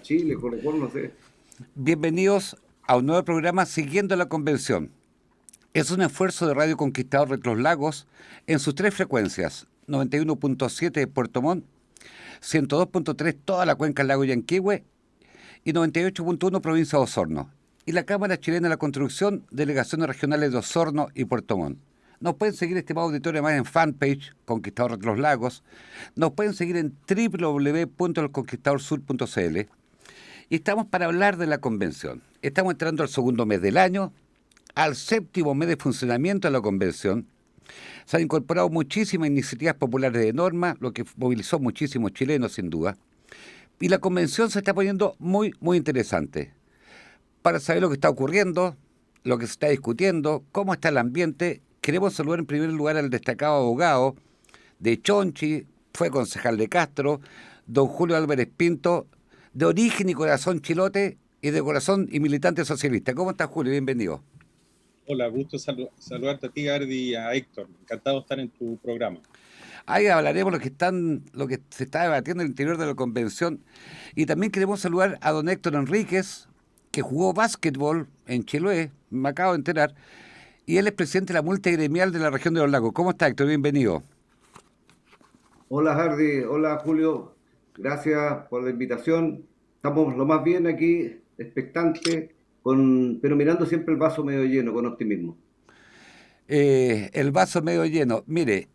Chile, Colo-Colo, no sé. Bienvenidos a un nuevo programa Siguiendo la Convención. Es un esfuerzo de Radio Conquistador de los Lagos en sus tres frecuencias: 91.7 Puerto Montt, 102.3 toda la cuenca del lago Yanquihue y 98.1 provincia de Osorno. Y la Cámara Chilena de la Construcción, delegaciones regionales de Osorno y Puerto Montt. Nos pueden seguir, estimado auditorio, además en fanpage Conquistador de los Lagos. Nos pueden seguir en www.elconquistadorsur.cl. Y estamos para hablar de la convención. Estamos entrando al segundo mes del año, al séptimo mes de funcionamiento de la convención. Se han incorporado muchísimas iniciativas populares de norma, lo que movilizó muchísimos chilenos, sin duda. Y la convención se está poniendo muy, muy interesante. Para saber lo que está ocurriendo, lo que se está discutiendo, cómo está el ambiente, queremos saludar en primer lugar al destacado abogado de Chonchi, fue concejal de Castro, don Julio Álvarez Pinto, de origen y corazón chilote y de corazón y militante socialista. ¿Cómo estás, Julio? Bienvenido. Hola, gusto saludarte a ti, Gardi, y a Héctor. Encantado de estar en tu programa. Ahí hablaremos lo que se está debatiendo en el interior de la convención. Y también queremos saludar a don Héctor Enríquez, que jugó básquetbol en Chiloé, me acabo de enterar, y él es presidente de la multigremial de la región de los lagos. ¿Cómo está, Héctor? Bienvenido. Hola Hardy, hola Julio, gracias por la invitación. Estamos lo más bien aquí, expectantes, pero mirando siempre el vaso medio lleno, con optimismo. El vaso medio lleno. Mire,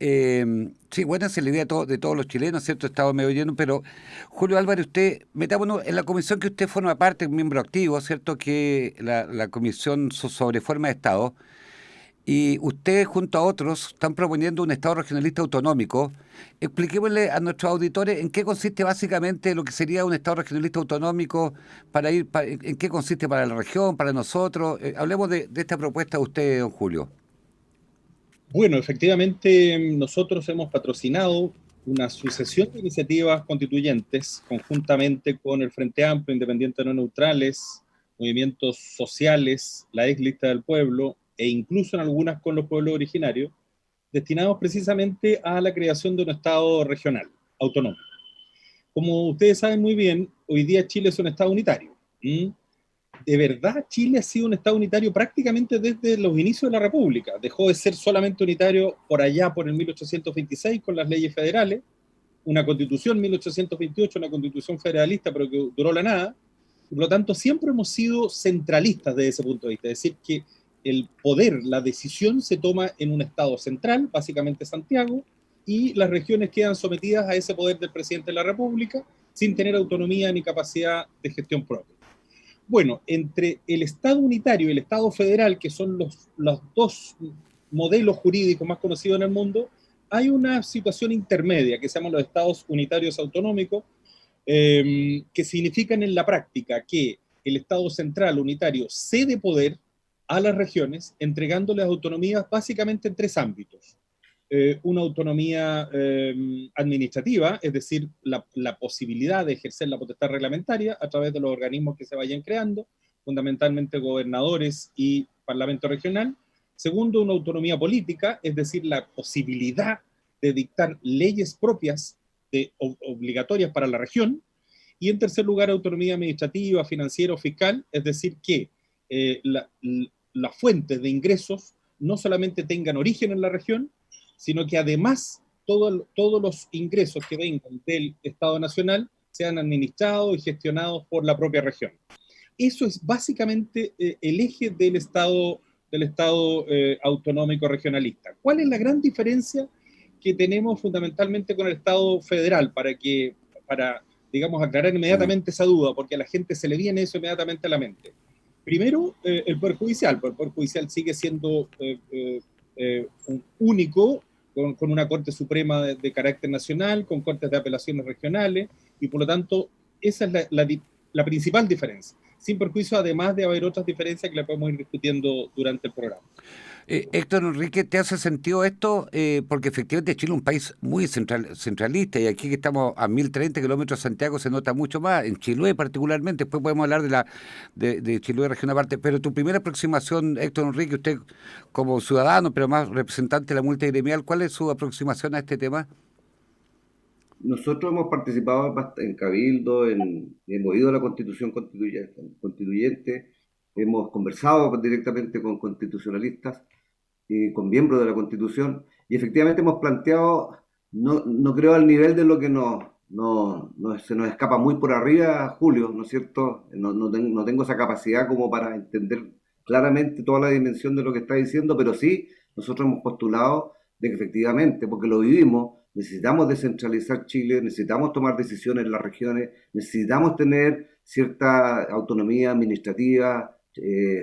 sí, buena es la idea de todos los chilenos, ¿cierto? Estado medio lleno, pero Julio Álvarez, usted, metámonos en la comisión que usted forma parte, un miembro activo, ¿cierto? Que la comisión sobre forma de Estado, y usted junto a otros están proponiendo un Estado regionalista autonómico. Expliquémosle a nuestros auditores en qué consiste básicamente lo que sería un Estado regionalista autonómico, en qué consiste para la región, para nosotros. Hablemos de esta propuesta de usted, don Julio. Bueno, efectivamente, nosotros hemos patrocinado una sucesión de iniciativas constituyentes conjuntamente con el Frente Amplio, Independientes No Neutrales, movimientos sociales, la ex lista del pueblo e incluso en algunas con los pueblos originarios, destinados precisamente a la creación de un Estado regional, autonómico. Como ustedes saben muy bien, hoy día Chile es un Estado unitario. ¿Mm? De verdad Chile ha sido un Estado unitario prácticamente desde los inicios de la República. Dejó de ser solamente unitario por allá por el 1826 con las leyes federales, una constitución 1828, una constitución federalista, pero que duró la nada. Y por lo tanto, siempre hemos sido centralistas desde ese punto de vista. Es decir, que el poder, la decisión se toma en un Estado central, básicamente Santiago, y las regiones quedan sometidas a ese poder del presidente de la República sin tener autonomía ni capacidad de gestión propia. Bueno, entre el Estado unitario y el Estado federal, que son los dos modelos jurídicos más conocidos en el mundo, hay una situación intermedia que se llama los Estados unitarios autonómicos, que significan en la práctica que el Estado central unitario cede poder a las regiones, entregándoles autonomías básicamente en tres ámbitos. Una autonomía administrativa, es decir, la posibilidad de ejercer la potestad reglamentaria a través de los organismos que se vayan creando, fundamentalmente gobernadores y parlamento regional. Segundo, una autonomía política, es decir, la posibilidad de dictar leyes propias obligatorias para la región. Y en tercer lugar, autonomía administrativa, financiera o fiscal, es decir, que las fuentes de ingresos no solamente tengan origen en la región, sino que además todos los ingresos que vengan del Estado Nacional sean administrados y gestionados por la propia región. Eso es básicamente el eje del Estado autonómico regionalista. ¿Cuál es la gran diferencia que tenemos fundamentalmente con el Estado federal? Para digamos, aclarar inmediatamente esa duda, porque a la gente se le viene eso inmediatamente a la mente. Primero, el Poder Judicial. El Poder Judicial sigue siendo un único, con una Corte Suprema de carácter nacional, con cortes de apelaciones regionales, y por lo tanto, esa es la principal diferencia. Sin perjuicio, además de haber otras diferencias que la podemos ir discutiendo durante el programa. Héctor Enrique, ¿te hace sentido esto? Porque efectivamente Chile es un país muy centralista y aquí que estamos a 1030 kilómetros de Santiago se nota mucho más, en Chiloé particularmente, después podemos hablar de Chiloé región aparte, pero tu primera aproximación, Héctor Enrique, usted como ciudadano, pero más representante de la multigremial, ¿cuál es su aproximación a este tema? nosotros hemos participado en Cabildo, hemos ido a la Constitución constituyente, hemos conversado directamente con constitucionalistas y con miembros de la Constitución, y efectivamente hemos planteado, no creo al nivel de lo que se nos escapa muy por arriba, Julio, ¿no es cierto? No tengo esa capacidad como para entender claramente toda la dimensión de lo que está diciendo, pero sí, nosotros hemos postulado de que efectivamente, porque lo vivimos, necesitamos descentralizar Chile, necesitamos tomar decisiones en las regiones, necesitamos tener cierta autonomía administrativa,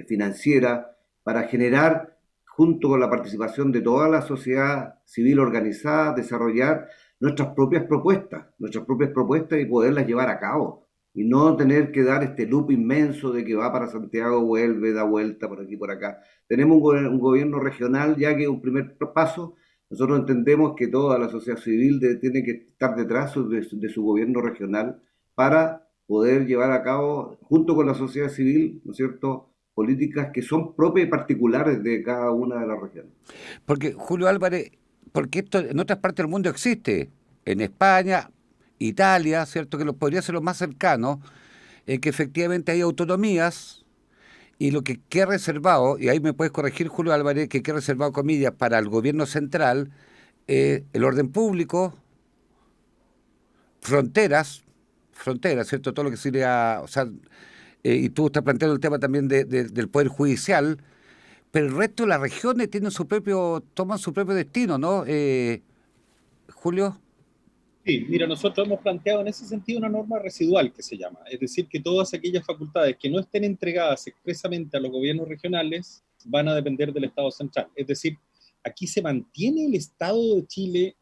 financiera, para generar, junto con la participación de toda la sociedad civil organizada, desarrollar nuestras propias propuestas y poderlas llevar a cabo. Y no tener que dar este loop inmenso de que va para Santiago, vuelve, da vuelta por aquí, por acá. Tenemos un gobierno regional ya que es un primer paso. Nosotros entendemos que toda la sociedad civil tiene que estar detrás de su gobierno regional para poder llevar a cabo, junto con la sociedad civil, ¿no es cierto?, políticas que son propias y particulares de cada una de las regiones. Porque, Julio Álvarez, porque esto en otras partes del mundo existe, en España, Italia, ¿cierto? Que podría ser lo más cercano, que efectivamente hay autonomías y lo que queda reservado, y ahí me puedes corregir, Julio Álvarez, que queda reservado, comillas, para el gobierno central, el orden público, fronteras, ¿cierto? Todo lo que sería, o sea, y tú estás planteando el tema también del Poder Judicial, pero el resto de las regiones toman su propio destino, ¿no? Julio. Sí, mira, nosotros hemos planteado en ese sentido una norma residual que se llama, es decir, que todas aquellas facultades que no estén entregadas expresamente a los gobiernos regionales van a depender del Estado central. Es decir, aquí se mantiene el Estado de Chile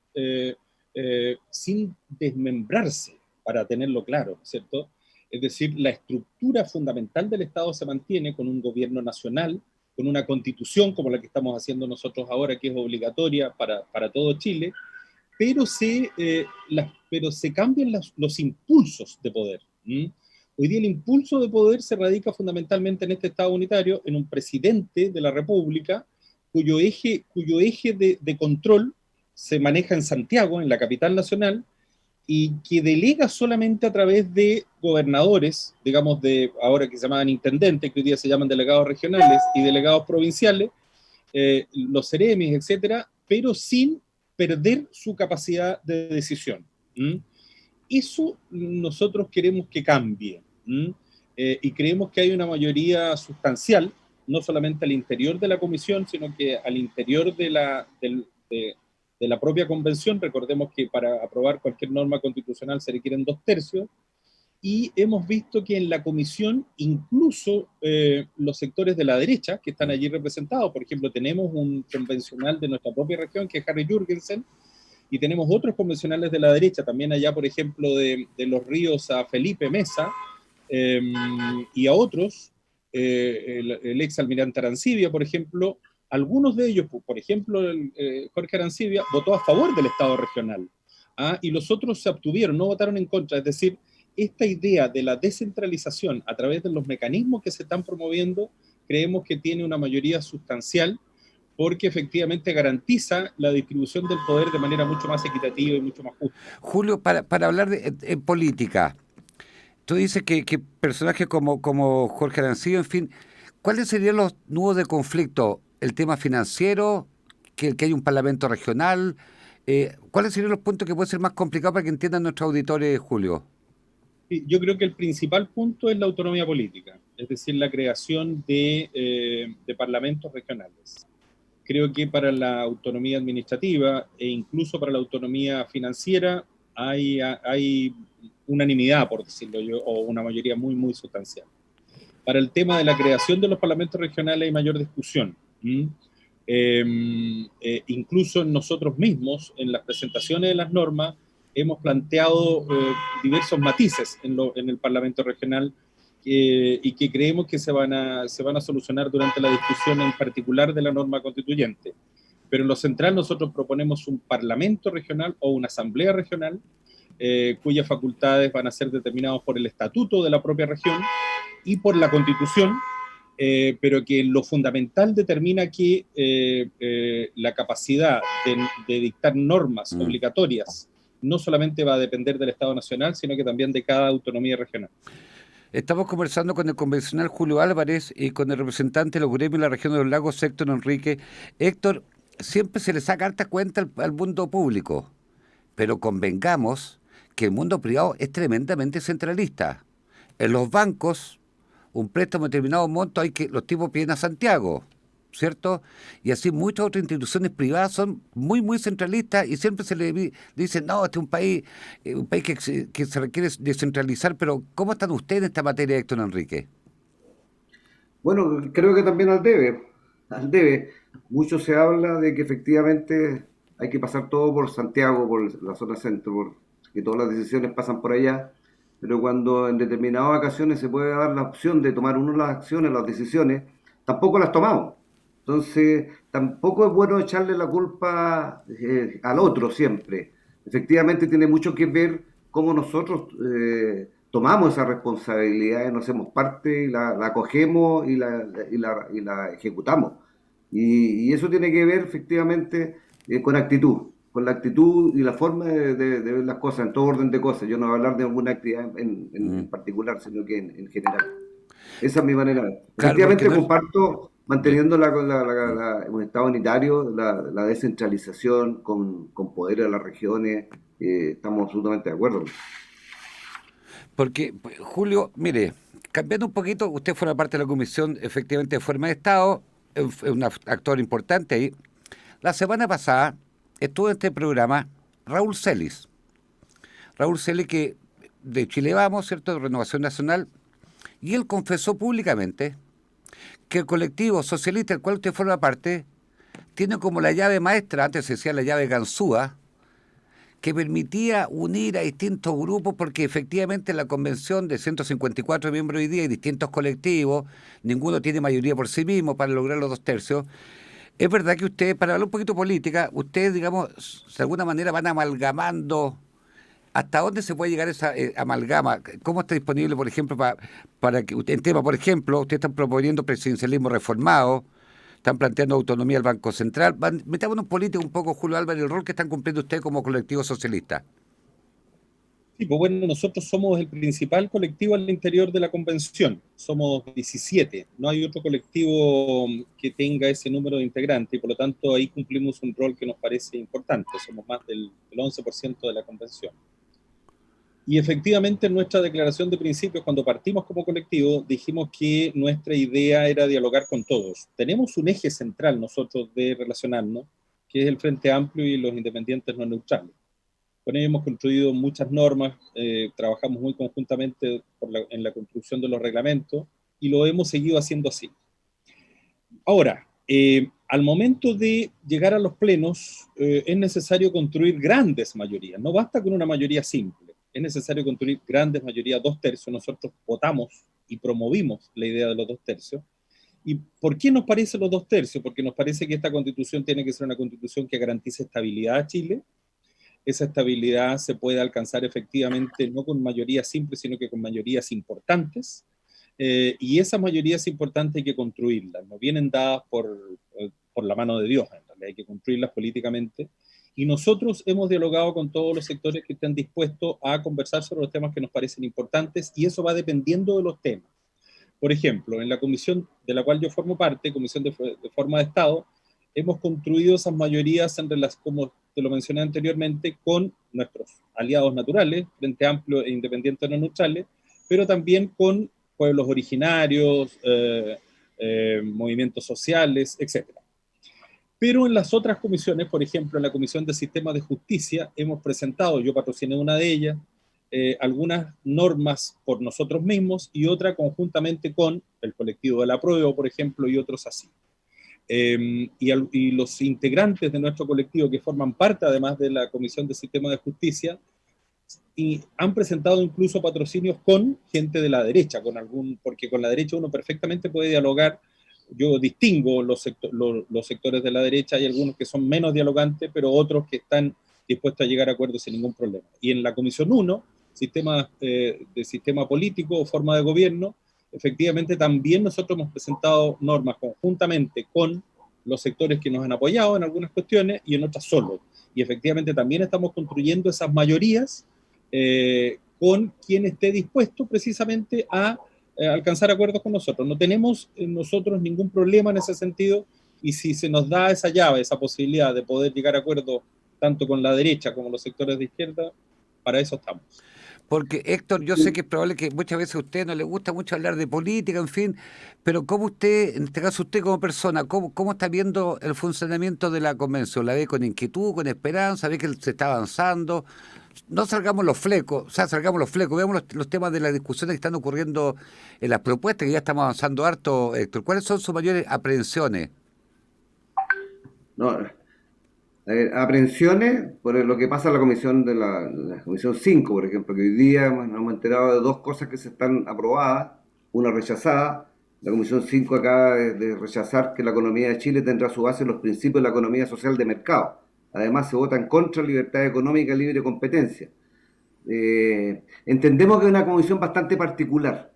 sin desmembrarse, para tenerlo claro, ¿cierto? Es decir, la estructura fundamental del Estado se mantiene con un gobierno nacional, con una constitución como la que estamos haciendo nosotros ahora, que es obligatoria para todo Chile, pero se cambian los impulsos de poder. Hoy día el impulso de poder se radica fundamentalmente en este Estado unitario, en un presidente de la República, cuyo eje de control se maneja en Santiago, en la capital nacional, y que delega solamente a través de gobernadores, digamos, ahora que se llaman intendentes, que hoy día se llaman delegados regionales y delegados provinciales, los seremis, etcétera, pero sin perder su capacidad de decisión. Eso nosotros queremos que cambie. Y creemos que hay una mayoría sustancial, no solamente al interior de la comisión, sino que al interior de la propia convención. Recordemos que para aprobar cualquier norma constitucional se requieren 2/3, y hemos visto que en la comisión incluso los sectores de la derecha que están allí representados, por ejemplo, tenemos un convencional de nuestra propia región que es Harry Jürgensen, y tenemos otros convencionales de la derecha, también allá, por ejemplo, de Los Ríos a Felipe Mesa, y a otros, el ex almirante Arancibia, por ejemplo. Algunos de ellos, por ejemplo, Jorge Arancibia, votó a favor del Estado regional, y los otros se abstuvieron, no votaron en contra. Es decir, esta idea de la descentralización a través de los mecanismos que se están promoviendo, creemos que tiene una mayoría sustancial, porque efectivamente garantiza la distribución del poder de manera mucho más equitativa y mucho más justa. Julio, para hablar en política, tú dices que personajes como Jorge Arancibia, en fin, ¿cuáles serían los nudos de conflicto? ¿El tema financiero? ¿Que hay un parlamento regional? ¿Cuáles serían los puntos que pueden ser más complicados para que entiendan nuestros auditores, Julio? Yo creo que el principal punto es la autonomía política, es decir, la creación de parlamentos regionales. Creo que para la autonomía administrativa e incluso para la autonomía financiera hay unanimidad, por decirlo yo, o una mayoría muy, muy sustancial. Para el tema de la creación de los parlamentos regionales hay mayor discusión. Incluso nosotros mismos, en las presentaciones de las normas, hemos planteado diversos matices en el Parlamento regional, y que creemos que se van a solucionar durante la discusión en particular de la norma constituyente. Pero en lo central nosotros proponemos un Parlamento regional o una Asamblea regional, cuyas facultades van a ser determinadas por el estatuto de la propia región y por la Constitución, pero que lo fundamental determina que la capacidad de dictar normas obligatorias no solamente va a depender del Estado Nacional, sino que también de cada autonomía regional. Estamos conversando con el convencional Julio Álvarez y con el representante de los gremios de la región de los lagos, Héctor Enrique. Héctor, siempre se le saca harta cuenta al mundo público, pero convengamos que el mundo privado es tremendamente centralista. En los bancos, un préstamo de determinado monto, los tipos piden a Santiago, ¿cierto? Y así muchas otras instituciones privadas son muy centralistas y siempre se le dice, no, este es un país que se requiere descentralizar, pero ¿cómo están ustedes en esta materia, Héctor Enrique? Bueno, creo que también al debe. Mucho se habla de que efectivamente hay que pasar todo por Santiago, por la zona centro, por que todas las decisiones pasan por allá, pero cuando en determinadas ocasiones se puede dar la opción de tomar uno las acciones, las decisiones, tampoco las tomamos. Entonces, tampoco es bueno echarle la culpa al otro siempre. Efectivamente, tiene mucho que ver cómo nosotros tomamos esa responsabilidad y nos hacemos parte y la acogemos y la ejecutamos. Y eso tiene que ver efectivamente con actitud, con la actitud y la forma de ver las cosas en todo orden de cosas. Yo no voy a hablar de alguna actividad en particular, sino que en general. Esa es mi manera. Claro, porque Efectivamente no es... comparto Ya. manteniendo un Estado unitario, la descentralización con poder a las regiones, estamos absolutamente de acuerdo. Porque, pues, Julio, mire, cambiando un poquito, usted forma parte de la comisión efectivamente de forma de Estado, es un actor importante ahí. La semana pasada estuvo en este programa Raúl Celis. Raúl Celis, que de Chile Vamos, ¿cierto?, de Renovación Nacional, y él confesó públicamente que el colectivo socialista del cual usted forma parte tiene como la llave maestra, antes se decía la llave ganzúa, que permitía unir a distintos grupos, porque efectivamente en la convención de 154 miembros hoy día hay distintos colectivos, ninguno tiene mayoría por sí mismo para lograr los 2/3. Es verdad que ustedes, para hablar un poquito de política, ustedes, digamos, de alguna manera van amalgamando. ¿Hasta dónde se puede llegar esa amalgama? ¿Cómo está disponible, por ejemplo, para que usted, en tema, por ejemplo, ustedes están proponiendo presidencialismo reformado, están planteando autonomía del Banco Central? Metámonos en política un poco, Julio Álvarez, el rol que están cumpliendo ustedes como colectivo socialista. Sí, pues bueno, nosotros somos el principal colectivo al interior de la convención. Somos 17. No hay otro colectivo que tenga ese número de integrantes y por lo tanto ahí cumplimos un rol que nos parece importante. Somos más del 11% de la convención. Y efectivamente en nuestra declaración de principios, cuando partimos como colectivo, dijimos que nuestra idea era dialogar con todos. Tenemos un eje central nosotros de relacionarnos, que es el Frente Amplio y los independientes no neutrales. Con ello hemos construido muchas normas, trabajamos muy conjuntamente en la construcción de los reglamentos y lo hemos seguido haciendo así. Ahora, al momento de llegar a los plenos, es necesario construir grandes mayorías. No basta con una mayoría simple. Es necesario construir grandes mayorías, 2/3. Nosotros votamos y promovimos la idea de los 2/3. ¿Y por qué nos parece los 2/3? Porque nos parece que esta constitución tiene que ser una constitución que garantice estabilidad a Chile. Esa estabilidad se puede alcanzar efectivamente no con mayorías simples, sino que con mayorías importantes. Y esas mayorías importantes hay que construirlas, no vienen dadas por la mano de Dios, en realidad hay que construirlas políticamente. Y nosotros hemos dialogado con todos los sectores que estén dispuestos a conversar sobre los temas que nos parecen importantes y eso va dependiendo de los temas. Por ejemplo, en la comisión de la cual yo formo parte, Comisión de Forma de Estado, hemos construido esas mayorías en relación, como te lo mencioné anteriormente, con nuestros aliados naturales, Frente Amplio e Independientes no neutrales, pero también con pueblos originarios, movimientos sociales, etc. Pero en las otras comisiones, por ejemplo, en la Comisión de Sistemas de Justicia, hemos presentado, yo patrociné una de ellas, algunas normas por nosotros mismos y otra conjuntamente con el colectivo de la Apruebo, por ejemplo, y otros así. Y los integrantes de nuestro colectivo que forman parte además de la Comisión de Sistemas de Justicia y han presentado incluso patrocinios con gente de la derecha, porque con la derecha uno perfectamente puede dialogar. Yo distingo los sectores de la derecha, hay algunos que son menos dialogantes, pero otros que están dispuestos a llegar a acuerdos sin ningún problema. Y en la Comisión 1, de sistema político o forma de gobierno, efectivamente también nosotros hemos presentado normas conjuntamente con los sectores que nos han apoyado en algunas cuestiones y en otras solo. y efectivamente también estamos construyendo esas mayorías con quien esté dispuesto precisamente a alcanzar acuerdos con nosotros. No tenemos nosotros ningún problema en ese sentido, y si se nos da esa llave, esa posibilidad de poder llegar a acuerdos tanto con la derecha como los sectores de izquierda, para eso estamos. Porque, Héctor, yo sé que es probable que muchas veces a usted no le gusta mucho hablar de política, en fin, pero ¿cómo usted, en este caso usted como persona, cómo está viendo el funcionamiento de la convención? ¿La ve con inquietud, con esperanza? ¿Ve que se está avanzando? No salgamos los flecos, o sea, salgamos los flecos, veamos los temas de las discusiones que están ocurriendo en las propuestas, que ya estamos avanzando harto, Héctor. ¿Cuáles son sus mayores aprehensiones? No, a ver, aprehensiones por lo que pasa en la comisión de la comisión 5, por ejemplo, que hoy día nos hemos enterado de dos cosas que se están aprobadas, una rechazada. La comisión 5 acaba de rechazar que la economía de Chile tendrá su base en los principios de la economía social de mercado. Además, se vota en contra de la libertad económica y libre competencia. Entendemos que es una comisión bastante particular,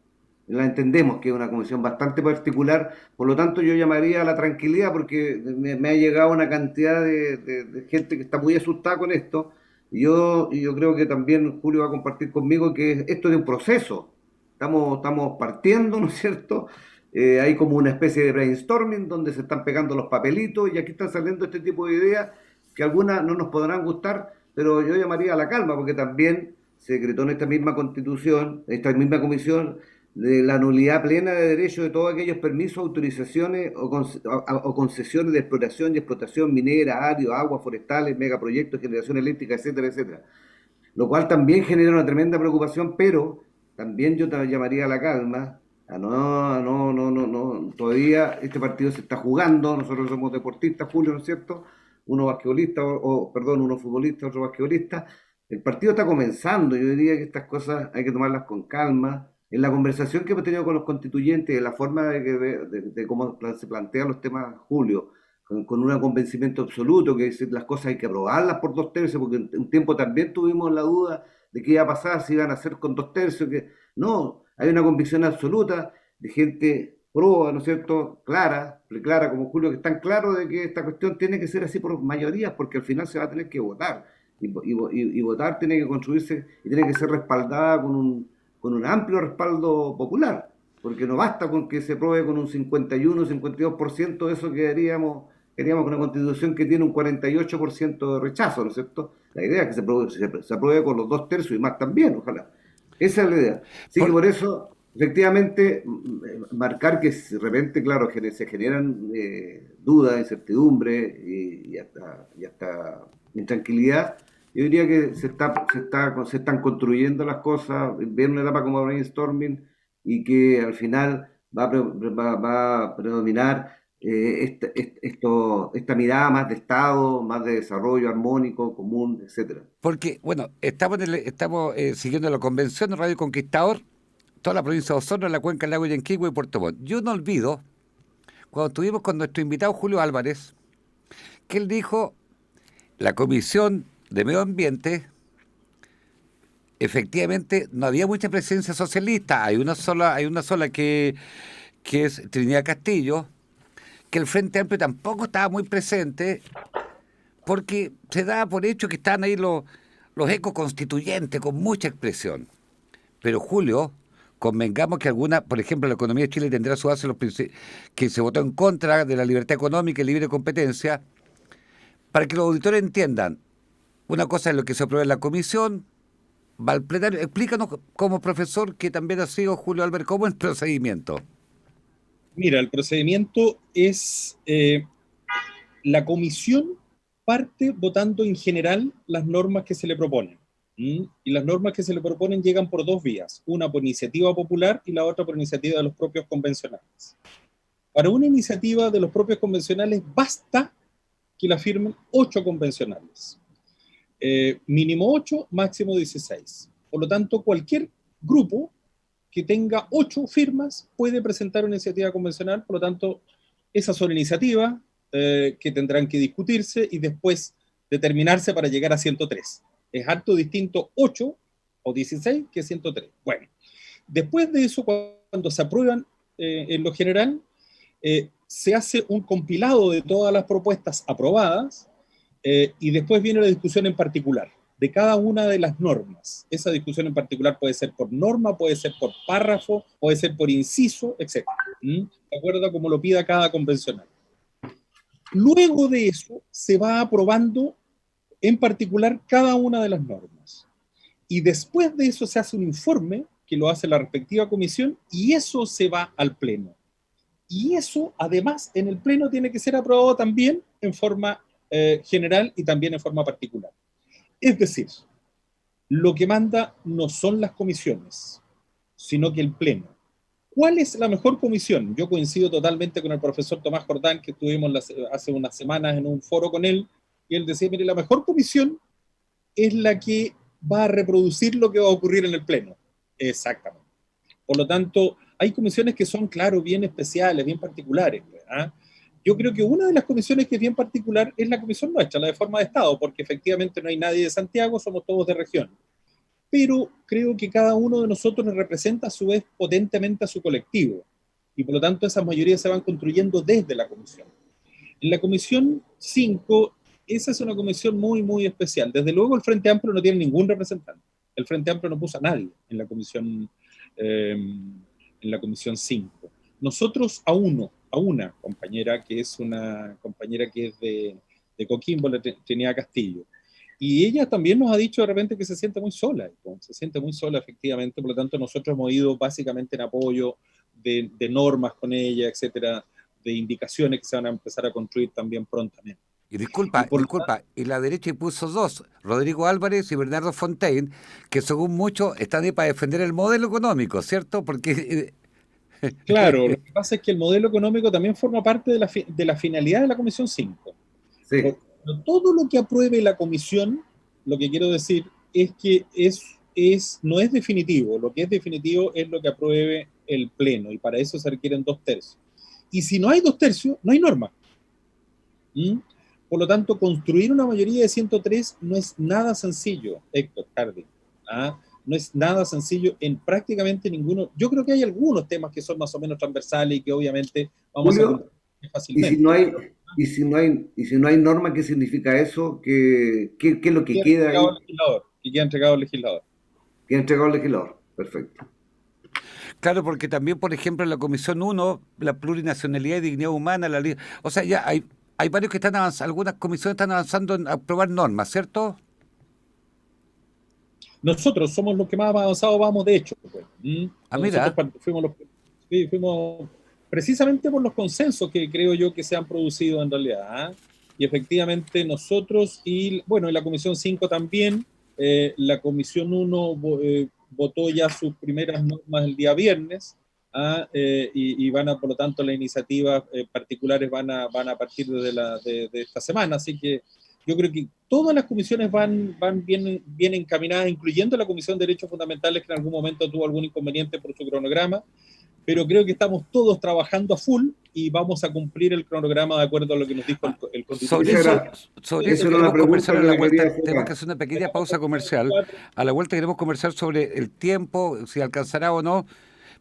la entendemos que es una comisión bastante particular, por lo tanto yo llamaría a la tranquilidad porque me ha llegado una cantidad de gente que está muy asustada con esto, y yo creo que también Julio va a compartir conmigo que esto es de un proceso, estamos partiendo, ¿no es cierto? Hay como una especie de brainstorming donde se están pegando los papelitos y aquí están saliendo este tipo de ideas que algunas no nos podrán gustar, pero yo llamaría a la calma porque también se decretó en esta misma constitución, esta misma comisión, de la nulidad plena de derecho de todos aquellos permisos, autorizaciones o concesiones de exploración y explotación minera, áreas, aguas forestales, megaproyectos, generación eléctrica, etcétera, etcétera. Lo cual también genera una tremenda preocupación, pero también yo te llamaría a la calma. Todavía este partido se está jugando, nosotros somos deportistas, Julio, ¿no es cierto? Uno basquetbolista, perdón, uno futbolista, otro basquetbolista. El partido está comenzando, yo diría que estas cosas hay que tomarlas con calma. En la conversación que hemos tenido con los constituyentes, de la forma de cómo se plantean los temas, Julio, con un convencimiento absoluto, que las cosas hay que aprobarlas por 2/3, porque un tiempo también tuvimos la duda de qué iba a pasar, si iban a hacer con 2/3, que no, hay una convicción absoluta de gente proba, ¿no es cierto?, clara como Julio, que están claros de que esta cuestión tiene que ser así por mayorías, porque al final se va a tener que votar, y votar tiene que construirse y tiene que ser respaldada con un amplio respaldo popular, porque no basta con que se apruebe con un 51, 52%, eso queríamos con una constitución que tiene un 48% de rechazo, ¿no es cierto? La idea es que se apruebe con los 2/3 y más también, ojalá. Esa es la idea. Así que Por, por eso, efectivamente, marcar que de repente, claro, se generan dudas, incertidumbre y hasta intranquilidad. Yo diría que se están construyendo las cosas, viene una etapa como brainstorming y que al final va a predominar esta mirada más de Estado, más de desarrollo armónico, común, etcétera. porque, bueno, estamos siguiendo la convención de Radio Conquistador, toda la provincia de Osorno, la cuenca del lago Yanquihue y Puerto Montt. Yo no olvido, cuando estuvimos con nuestro invitado Julio Álvarez, que él dijo, la Comisión de Medio Ambiente, efectivamente, no había mucha presencia socialista, hay una sola que es Trinidad Castillo, que el Frente Amplio tampoco estaba muy presente, porque se daba por hecho que estaban ahí los ecoconstituyentes con mucha expresión. Pero Julio, convengamos que por ejemplo, la economía de Chile tendrá su base en que se votó en contra de la libertad económica y libre competencia. Para que los auditores entiendan, una cosa es lo que se aprueba en la comisión, va al plenario. Explícanos como profesor, que también ha sido Julio Álvarez, cómo es el procedimiento. Mira, el procedimiento es, la comisión parte votando en general las normas que se le proponen. Y las normas que se le proponen llegan por dos vías, una por iniciativa popular y la otra por iniciativa de los propios convencionales. Para una iniciativa de los propios convencionales basta que la firmen 8 convencionales. Mínimo 8, máximo 16. Por lo tanto, cualquier grupo que tenga 8 firmas puede presentar una iniciativa convencional. Por lo tanto, esas son iniciativas que tendrán que discutirse y después determinarse para llegar a 103. Es harto distinto 8 o 16 que 103. Bueno, después de eso, cuando se aprueban en lo general, se hace un compilado de todas las propuestas aprobadas Y después viene la discusión en particular de cada una de las normas. Esa discusión en particular puede ser por norma, puede ser por párrafo, puede ser por inciso, etc. De acuerdo a como lo pida cada convencional. Luego de eso se va aprobando en particular cada una de las normas. Y después de eso se hace un informe que lo hace la respectiva comisión y eso se va al pleno. Y eso, además, en el pleno tiene que ser aprobado también en forma general y también en forma particular. Es decir, lo que manda no son las comisiones, sino que el pleno. ¿Cuál es la mejor comisión? Yo coincido totalmente con el profesor Tomás Jordán, que estuvimos hace unas semanas en un foro con él, y él decía, mire, la mejor comisión es la que va a reproducir lo que va a ocurrir en el pleno. Exactamente. Por lo tanto, hay comisiones que son, claro, bien especiales, bien particulares. ¿Ah? Yo creo que una de las comisiones que es bien particular es la comisión nuestra, la de forma de Estado, porque efectivamente no hay nadie de Santiago, somos todos de región. Pero creo que cada uno de nosotros representa a su vez potentemente a su colectivo. Y por lo tanto esas mayorías se van construyendo desde la comisión. En la comisión 5, esa es una comisión muy, muy especial. Desde luego el Frente Amplio no tiene ningún representante. El Frente Amplio no puso a nadie en la comisión 5. Nosotros a una compañera, que es una compañera que es de Coquimbo, la Trinidad Castillo. Y ella también nos ha dicho de repente que se siente muy sola, se siente muy sola efectivamente, por lo tanto nosotros hemos ido básicamente en apoyo de normas con ella, etcétera, de indicaciones que se van a empezar a construir también prontamente. Y Y disculpa, por lo disculpa, y la derecha puso dos, Rodrigo Álvarez y Bernardo Fontaine, que según muchos están ahí para defender el modelo económico, ¿cierto? Porque claro, lo que pasa es que el modelo económico también forma parte de la finalidad de la Comisión 5. Sí, Todo lo que apruebe la Comisión, lo que quiero decir es que no es definitivo. Lo que es definitivo es lo que apruebe el Pleno, y para eso se requieren 2/3. Y si no hay 2/3, no hay norma. ¿Mm? Por lo tanto, construir una mayoría de 103 no es nada sencillo, Héctor Hardy. ¿Ah? No es nada sencillo en prácticamente ninguno. Yo creo que hay algunos temas que son más o menos transversales y que obviamente vamos a Julio, cumplir y si no fácilmente. hay, y si no hay norma, ¿qué significa eso? ¿Qué es lo que Queda queda entregado al ahí? legislador, que queda entregado al legislador. Que ha entregado el legislador. Perfecto. claro, porque también, por ejemplo, en la Comisión uno la plurinacionalidad y dignidad humana, o sea, ya hay varios que están avanzando, algunas comisiones están avanzando en aprobar normas, ¿cierto? Nosotros somos los que más avanzados vamos, de hecho. Pues. Ah, Nosotros mira, fuimos precisamente por los consensos que creo yo que se han producido en realidad. ¿Ah? Y efectivamente nosotros, y bueno, en la Comisión 5 también, la Comisión 1 votó ya sus primeras normas el día viernes. ¿Ah? Y van a, por lo tanto, las iniciativas particulares van a partir de esta semana. Así que yo creo que todas las comisiones van bien encaminadas, incluyendo la Comisión de Derechos Fundamentales, que en algún momento tuvo algún inconveniente por su cronograma, pero creo que estamos todos trabajando a full y vamos a cumplir el cronograma de acuerdo a lo que nos dijo ah, el sobre Esa constituyente. eso, era, sobre eso esa era una queremos conversar pregunta a que la le quería vuelta. hacer. Tenemos que hacer una pequeña Tenemos pausa comercial. 24. A la vuelta queremos conversar sobre el tiempo, si alcanzará o no.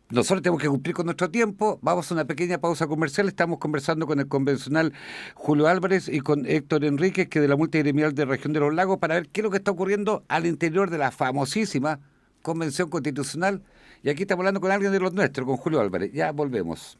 Nosotros tenemos que cumplir con nuestro tiempo. Vamos a una pequeña pausa comercial. Estamos conversando con el convencional Julio Álvarez y con Héctor Enríquez, que es de la multigremial de Región de los Lagos, para ver qué es lo que está ocurriendo al interior de la famosísima Convención Constitucional. Y aquí estamos hablando con alguien de los nuestros, con Julio Álvarez. Ya volvemos.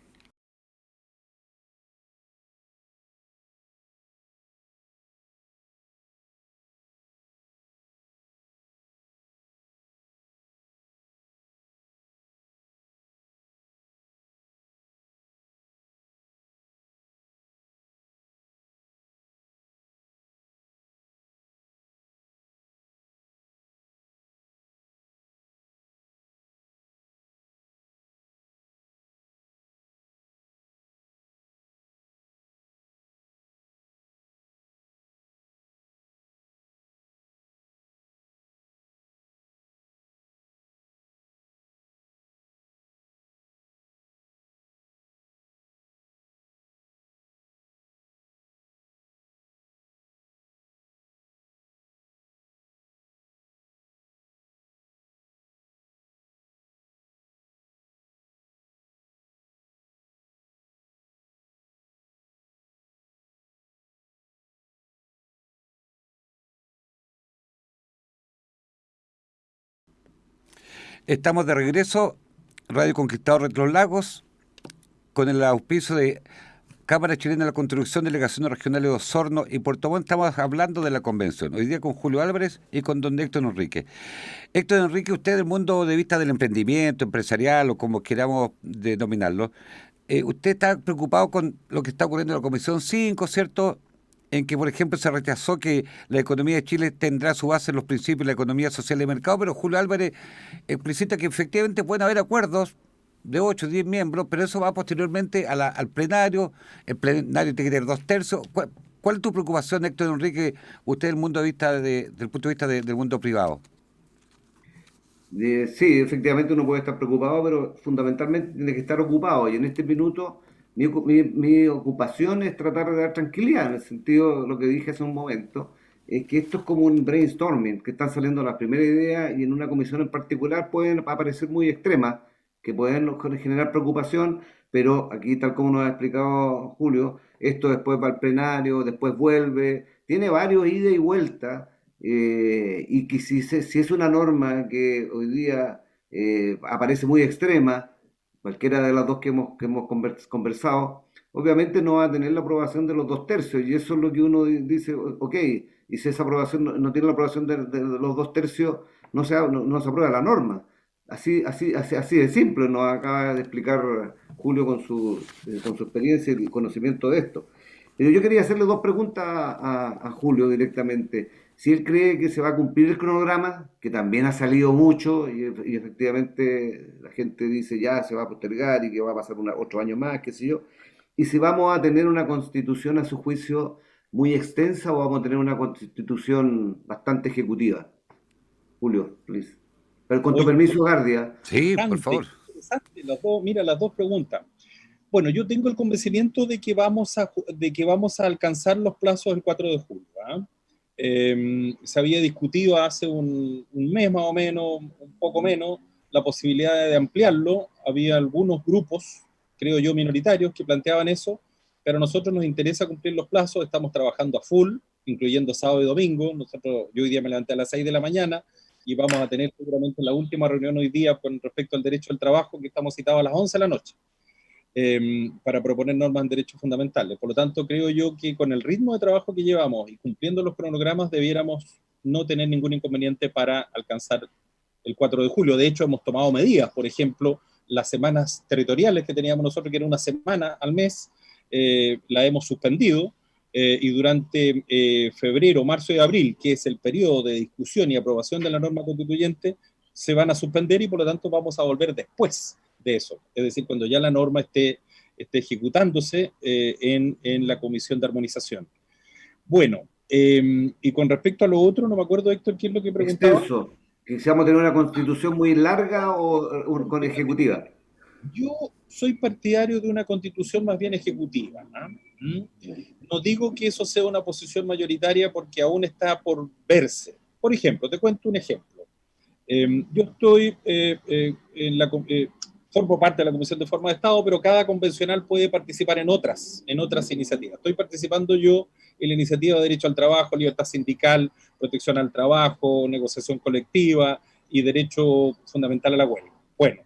Estamos de regreso, Radio Conquistador de los Lagos, con el auspicio de Cámara Chilena de la Construcción, Delegaciones Regionales de Osorno y Puerto Montt. Estamos hablando de la convención. Hoy día con Julio Álvarez y con don Héctor Enrique. Héctor Enrique, usted del mundo de vista del emprendimiento, empresarial o como queramos denominarlo, usted está preocupado con lo que está ocurriendo en la Comisión 5, ¿cierto? En que, por ejemplo, se rechazó que la economía de Chile tendrá su base en los principios de la economía social de mercado, pero Julio Álvarez explicita que efectivamente pueden haber acuerdos de 8 o 10 miembros, pero eso va posteriormente al plenario. El plenario tiene que tener 2/3. ¿Cuál es tu preocupación, Héctor Enrique, usted del punto de vista del punto de vista del mundo privado? Sí, efectivamente uno puede estar preocupado, pero fundamentalmente tiene que estar ocupado. Y en este minuto mi ocupación es tratar de dar tranquilidad, en el sentido de lo que dije hace un momento, es que esto es como un brainstorming, que están saliendo las primeras ideas y en una comisión en particular pueden aparecer muy extremas, que pueden generar preocupación, pero aquí, tal como nos ha explicado Julio, esto después va al plenario, después vuelve, tiene varios ida y vuelta, y que si es una norma que hoy día aparece muy extrema, cualquiera de las dos que hemos conversado, obviamente no va a tener la aprobación de los 2/3, y eso es lo que uno dice, ok, y si esa aprobación no tiene la aprobación de los 2/3, no se aprueba la norma. Así de simple nos acaba de explicar Julio con su experiencia y conocimiento de esto. Pero yo quería hacerle dos preguntas a Julio directamente. Si él cree que se va a cumplir el cronograma, que también ha salido mucho y efectivamente la gente dice ya se va a postergar y que va a pasar otro año más, qué sé yo. Y si vamos a tener una constitución a su juicio muy extensa o vamos a tener una constitución bastante ejecutiva. Julio, please. Pero con tu Oye, permiso, Gardia. Sí, por favor. interesante, mira, las dos preguntas. Bueno, yo tengo el convencimiento de que vamos a alcanzar los plazos del 4 de julio. ¿Ah? Se había discutido hace un mes más o menos, un poco menos, la posibilidad de ampliarlo. Había algunos grupos, creo yo, minoritarios, que planteaban eso, pero a nosotros nos interesa cumplir los plazos, estamos trabajando a full, incluyendo sábado y domingo. Yo hoy día me levanté a las 6 de la mañana y vamos a tener seguramente la última reunión hoy día con respecto al derecho al trabajo, que estamos citados a las 11 de la noche. Para proponer normas en derechos fundamentales. Por lo tanto, creo yo que con el ritmo de trabajo que llevamos y cumpliendo los cronogramas debiéramos no tener ningún inconveniente para alcanzar el 4 de julio. De hecho, hemos tomado medidas. Por ejemplo, las semanas territoriales que teníamos nosotros, que era una semana al mes, la hemos suspendido, y durante febrero, marzo y abril, que es el periodo de discusión y aprobación de la norma constituyente, se van a suspender y por lo tanto vamos a volver después de eso, es decir, cuando ya la norma esté ejecutándose en la Comisión de Armonización. Bueno, y con respecto a lo otro, no me acuerdo, Héctor, ¿qué es lo que preguntaba? Extenso. Que si vamos a tener una constitución muy larga o con ejecutiva. Yo soy partidario de una constitución más bien ejecutiva. ¿Mm? No digo que eso sea una posición mayoritaria porque aún está por verse. Por ejemplo, te cuento un ejemplo. Yo estoy formo parte de la Comisión de Forma de Estado, pero cada convencional puede participar en otras iniciativas. Estoy participando yo en la iniciativa de derecho al trabajo, libertad sindical, protección al trabajo, negociación colectiva y derecho fundamental a la huelga. Bueno,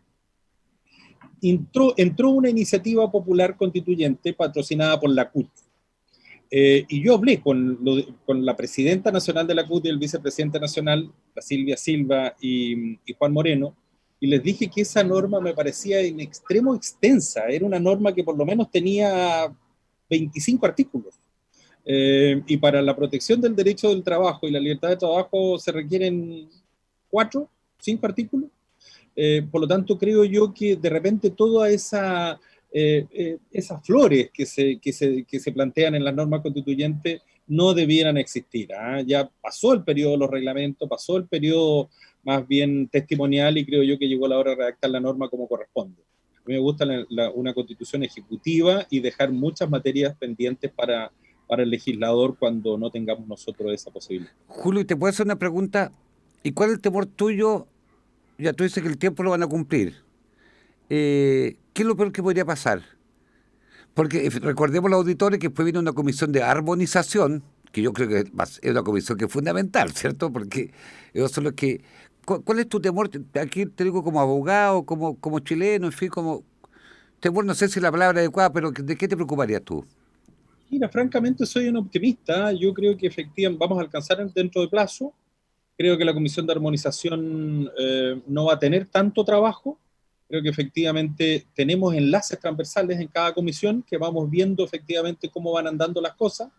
entró una iniciativa popular constituyente patrocinada por la CUT. Y yo hablé con la presidenta nacional de la CUT y el vicepresidente nacional, la Silvia Silva y Juan Moreno, y les dije que esa norma me parecía en extremo extensa. Era una norma que por lo menos tenía 25 artículos. Y para la protección del derecho del trabajo y la libertad de trabajo se requieren 4, 5 artículos. Por lo tanto, creo yo que de repente toda esas flores que se plantean en las normas constituyentes no debieran existir. ¿Ah? Ya pasó el periodo de los reglamentos, pasó el periodo más bien testimonial y creo yo que llegó la hora de redactar la norma como corresponde. A mí me gusta una constitución ejecutiva y dejar muchas materias pendientes para el legislador cuando no tengamos nosotros esa posibilidad. Julio, ¿te puedo hacer una pregunta? ¿Y cuál es el temor tuyo? Ya tú dices que el tiempo lo van a cumplir. ¿Qué es lo peor que podría pasar? Porque recordemos los auditores que después viene una comisión de armonización, que yo creo que es una comisión que es fundamental, ¿cierto? Porque ellos son los que ¿Cuál es tu temor? Aquí te digo como abogado, como chileno, en fin, como temor, no sé si es la palabra adecuada, pero ¿de qué te preocuparías tú? Mira, francamente soy un optimista. Yo creo que efectivamente vamos a alcanzar dentro de plazo. Creo que la Comisión de Armonización no va a tener tanto trabajo. Creo que efectivamente tenemos enlaces transversales en cada comisión que vamos viendo efectivamente cómo van andando las cosas.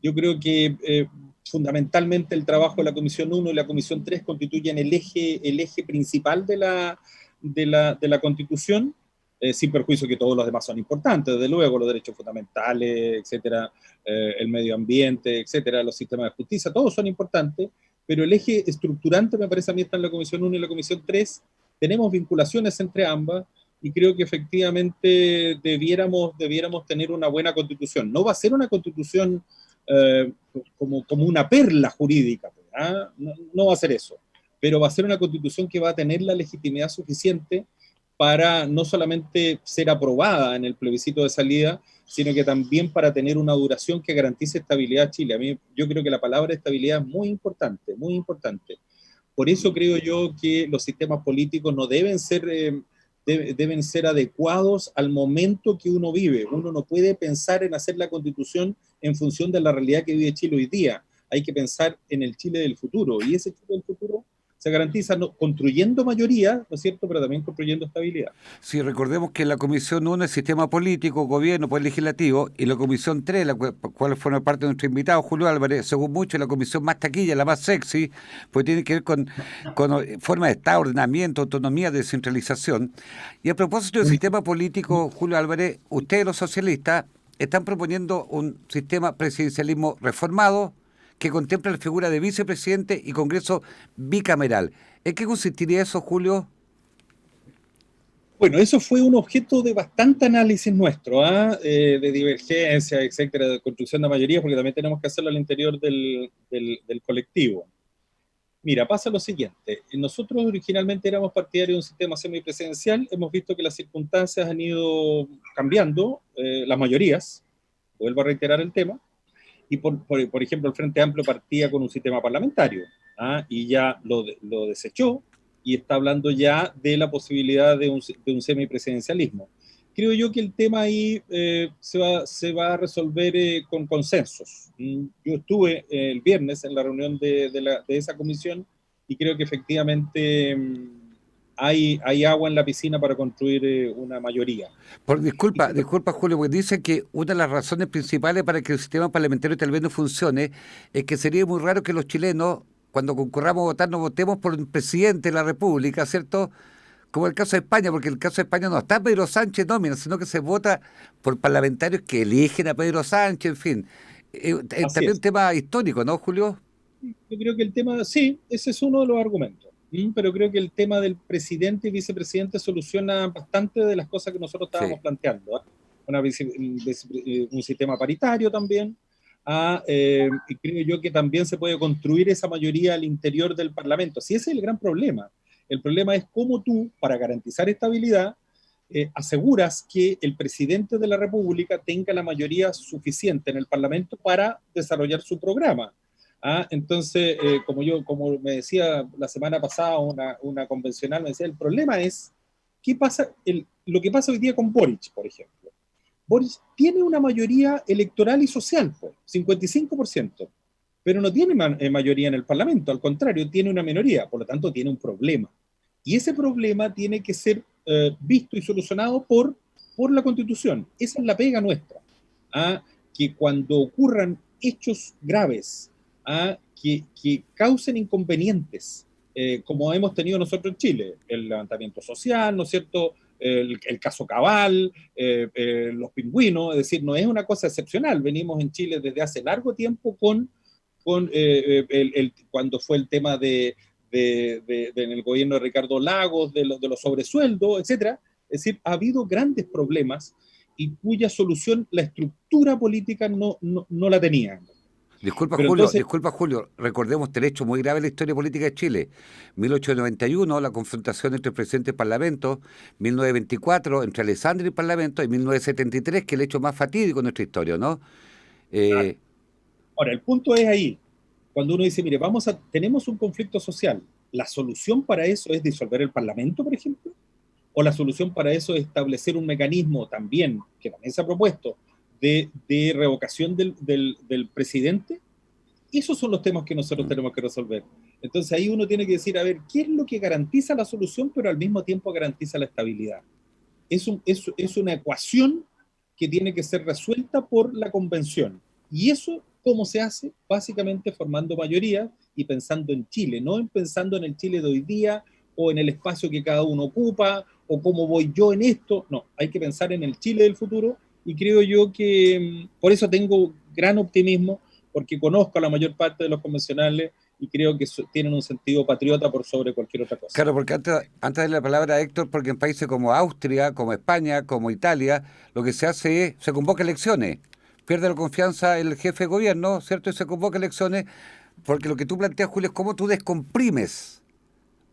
Yo creo que fundamentalmente el trabajo de la Comisión 1 y la Comisión 3 constituyen el eje principal de la Constitución, sin perjuicio que todos los demás son importantes, desde luego, los derechos fundamentales, etcétera, el medio ambiente, etcétera, los sistemas de justicia, todos son importantes, pero el eje estructurante me parece a mí está en la Comisión 1 y la Comisión 3. Tenemos vinculaciones entre ambas y creo que efectivamente debiéramos tener una buena constitución. No va a ser una constitución eh, como una perla jurídica, ¿ah? No va a ser eso, pero va a ser una constitución que va a tener la legitimidad suficiente para no solamente ser aprobada en el plebiscito de salida, sino que también para tener una duración que garantice estabilidad a Chile. A mí, yo creo que la palabra estabilidad es muy importante, muy importante. Por eso creo yo que los sistemas políticos no deben ser adecuados al momento que uno vive. Uno no puede pensar en hacer la constitución en función de la realidad que vive Chile hoy día. Hay que pensar en el Chile del futuro. Y ese Chile del futuro se garantiza construyendo mayoría, ¿no es cierto?, pero también construyendo estabilidad. Si recordemos que la Comisión 1 es sistema político, gobierno, poder legislativo, y la Comisión 3, la cual forma parte de nuestro invitado, Julio Álvarez, según muchos, la comisión más taquilla, la más sexy, pues tiene que ver con forma de Estado, ordenamiento, autonomía, descentralización. Y a propósito del sistema político, Julio Álvarez, ustedes los socialistas están proponiendo un sistema presidencialismo reformado que contempla la figura de vicepresidente y Congreso bicameral. ¿En qué consistiría eso, Julio? Bueno, eso fue un objeto de bastante análisis nuestro, ¿ah? De divergencia, etcétera, de construcción de mayoría, porque también tenemos que hacerlo al interior del colectivo. Mira, pasa lo siguiente. Nosotros originalmente éramos partidarios de un sistema semipresidencial. Hemos visto que las circunstancias han ido cambiando, las mayorías. Vuelvo a reiterar el tema. Y por ejemplo, el Frente Amplio partía con un sistema parlamentario, ¿ah? Y ya lo desechó y está hablando ya de la posibilidad de un semipresidencialismo. Creo yo que el tema ahí se va a resolver con consensos. Yo estuve el viernes en la reunión de esa comisión y creo que efectivamente hay agua en la piscina para construir una mayoría. Disculpa, Julio, porque dicen que una de las razones principales para que el sistema parlamentario tal vez no funcione es que sería muy raro que los chilenos, cuando concurramos a votar, no votemos por un presidente de la República, ¿cierto? Como el caso de España, porque el caso de España no está Pedro Sánchez nómina, sino que se vota por parlamentarios que eligen a Pedro Sánchez, en fin. Es Así también un es. tema histórico, ¿no, Julio? Yo creo que el tema, sí, ese es uno de los argumentos. Pero creo que el tema del presidente y vicepresidente soluciona bastante de las cosas que nosotros Sí. estábamos planteando. ¿Ah? Un sistema paritario también. Y creo yo que también se puede construir esa mayoría al interior del Parlamento. Sí, ese es el gran problema. El problema es cómo tú, para garantizar estabilidad, aseguras que el presidente de la República tenga la mayoría suficiente en el Parlamento para desarrollar su programa. Entonces, como me decía la semana pasada una convencional, me decía, el problema es qué pasa, lo que pasa hoy día con Boric, por ejemplo. Boric tiene una mayoría electoral y social, pues, 55%, pero no tiene mayoría en el Parlamento, al contrario, tiene una minoría, por lo tanto tiene un problema. Y ese problema tiene que ser visto y solucionado por la Constitución. Esa es la pega nuestra. ¿Ah? Que cuando ocurran hechos graves, que causen inconvenientes, como hemos tenido nosotros en Chile, el levantamiento social, ¿no es cierto? El caso Cabal, los pingüinos, es decir, no es una cosa excepcional. Venimos en Chile desde hace largo tiempo cuando fue el tema en el gobierno de Ricardo Lagos, de los sobresueldos, etcétera. Es decir, ha habido grandes problemas y cuya solución la estructura política no la tenía. Pero entonces, Disculpa Julio, recordemos este hecho muy grave en la historia política de Chile. 1891, la confrontación entre el presidente y el Parlamento, 1924, entre Alessandri y el Parlamento, y 1973, que es el hecho más fatídico de nuestra historia, ¿no? claro. Eh, Ahora, el punto es ahí, cuando uno dice, mire, tenemos un conflicto social, ¿La solución para eso es disolver el Parlamento, por ejemplo? ¿O la solución para eso es establecer un mecanismo también, que también se ha propuesto, de revocación del presidente? Esos son los temas que nosotros tenemos que resolver. Entonces ahí uno tiene que decir, a ver, ¿qué es lo que garantiza la solución, pero al mismo tiempo garantiza la estabilidad? Es una ecuación que tiene que ser resuelta por la convención. Y eso, ¿cómo se hace? Básicamente formando mayoría y pensando en Chile, no pensando en el Chile de hoy día o en el espacio que cada uno ocupa o cómo voy yo en esto. No, hay que pensar en el Chile del futuro y creo yo que por eso tengo gran optimismo, porque conozco a la mayor parte de los convencionales y creo que tienen un sentido patriota por sobre cualquier otra cosa. Claro, porque antes de la palabra Héctor, porque en países como Austria, como España, como Italia, lo que se hace es, se convoca elecciones. Pierde la confianza el jefe de gobierno, ¿cierto? Y se convoca elecciones, porque lo que tú planteas, Julio, es cómo tú descomprimes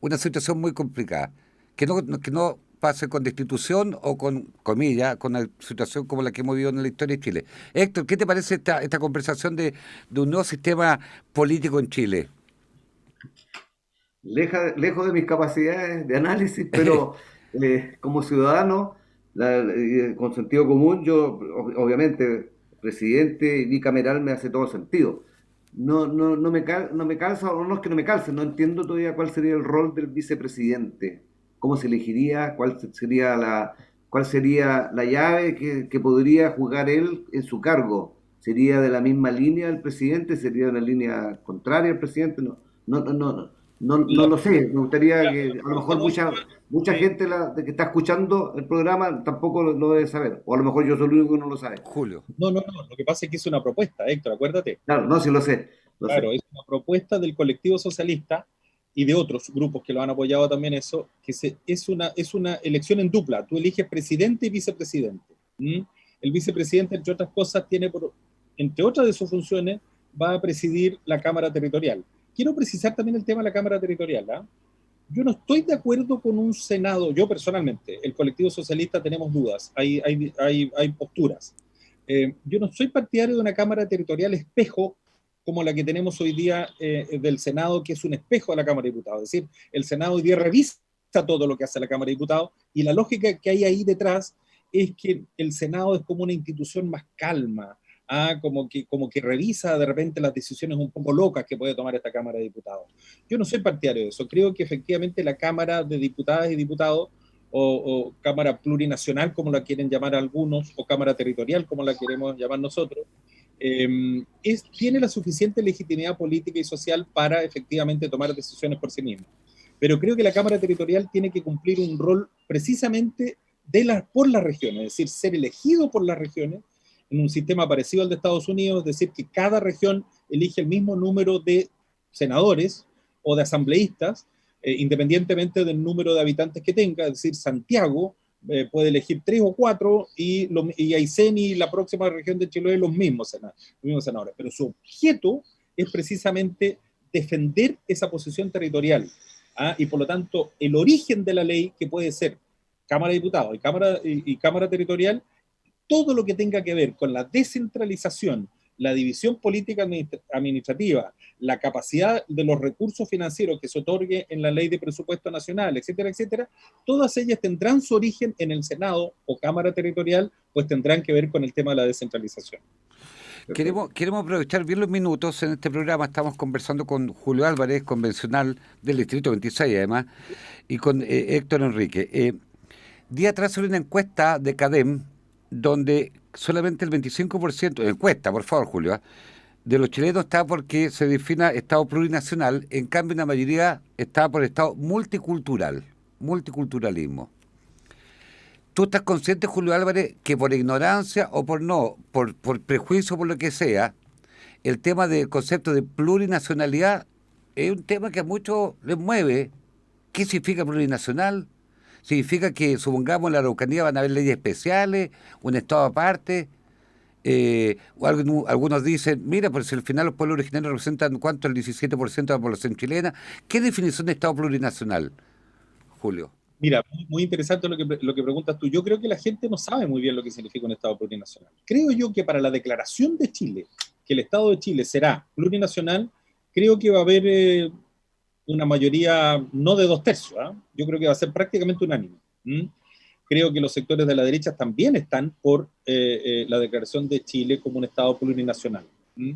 una situación muy complicada. Que no pase con destitución o con, comillas, con una situación como la que hemos vivido en la historia de Chile. Héctor, ¿qué te parece esta conversación de un nuevo sistema político en Chile? Lejos de mis capacidades de análisis, pero como ciudadano, con sentido común, yo obviamente, presidente bicameral me hace todo sentido. No me calza, o no es que no me calce, no entiendo todavía cuál sería el rol del vicepresidente, cómo se elegiría, cuál sería la llave que podría jugar él en su cargo. ¿Sería de la misma línea del presidente? ¿Sería de la línea contraria al presidente? No La, lo sé. Me gustaría la, que a lo la mejor última, mucha eh, gente de que está escuchando el programa tampoco lo debe saber. O a lo mejor yo soy el único que no lo sabe. Julio. no, lo que pasa es que es una propuesta, Héctor, acuérdate. Claro, no, sí lo sé, lo Claro, sé. es una propuesta del colectivo socialista y de otros grupos que lo han apoyado también eso, es una elección en dupla. Tú eliges presidente y vicepresidente. ¿Mm? El vicepresidente, entre otras cosas, entre otras de sus funciones, va a presidir la Cámara Territorial. Quiero precisar también el tema de la Cámara Territorial. ¿Ah? Yo no estoy de acuerdo con un Senado, yo personalmente, el colectivo socialista tenemos dudas, hay posturas. Yo no soy partidario de una Cámara Territorial espejo como la que tenemos hoy día del Senado, que es un espejo de la Cámara de Diputados. Es decir, el Senado hoy día revisa todo lo que hace la Cámara de Diputados y la lógica que hay ahí detrás es que el Senado es como una institución más calma, como que revisa de repente las decisiones un poco locas que puede tomar esta Cámara de Diputados. Yo no soy partidario de eso. Creo que efectivamente la Cámara de Diputadas y Diputados o Cámara Plurinacional, como la quieren llamar algunos, o Cámara Territorial, como la queremos llamar nosotros, tiene la suficiente legitimidad política y social para efectivamente tomar decisiones por sí misma. Pero creo que la Cámara Territorial tiene que cumplir un rol precisamente por las regiones, es decir, ser elegido por las regiones en un sistema parecido al de Estados Unidos, es decir, que cada región elige el mismo número de senadores o de asambleístas, independientemente del número de habitantes que tenga, es decir, Santiago puede elegir 3 o 4 y Aysén y la próxima región de Chiloé los mismos senadores. Pero su objeto es precisamente defender esa posición territorial. Y por lo tanto, el origen de la ley, que puede ser Cámara de Diputados y Cámara Territorial, todo lo que tenga que ver con la descentralización, la división política administrativa, la capacidad de los recursos financieros que se otorgue en la ley de presupuesto nacional, etcétera, etcétera, todas ellas tendrán su origen en el Senado o Cámara Territorial, pues tendrán que ver con el tema de la descentralización. Perfecto. Queremos aprovechar bien los minutos en este programa. Estamos conversando con Julio Álvarez, convencional del Distrito 26 además, y con Héctor Enrique. Día atrás salió una encuesta de CADEM donde solamente el 25%, encuesta, por favor, Julio, de los chilenos está porque se defina Estado plurinacional, en cambio una mayoría está por Estado multicultural, multiculturalismo. ¿Tú estás consciente, Julio Álvarez, que por ignorancia o por prejuicio, por lo que sea, el tema del concepto de plurinacionalidad es un tema que a muchos les mueve? ¿Qué significa plurinacional? ¿Significa que, supongamos, en la Araucanía van a haber leyes especiales, un Estado aparte? Algunos dicen, mira, pues si al final los pueblos originarios representan, ¿cuánto? El 17% de la población chilena. ¿Qué definición de Estado plurinacional, Julio? Mira, muy interesante lo que preguntas tú. Yo creo que la gente no sabe muy bien lo que significa un Estado plurinacional. Creo yo que para la declaración de Chile, que el Estado de Chile será plurinacional, creo que va a haber una mayoría no de 2/3, ¿ah? Yo creo que va a ser prácticamente unánime. ¿Mm? Creo que los sectores de la derecha también están por la declaración de Chile como un Estado plurinacional. ¿Mm?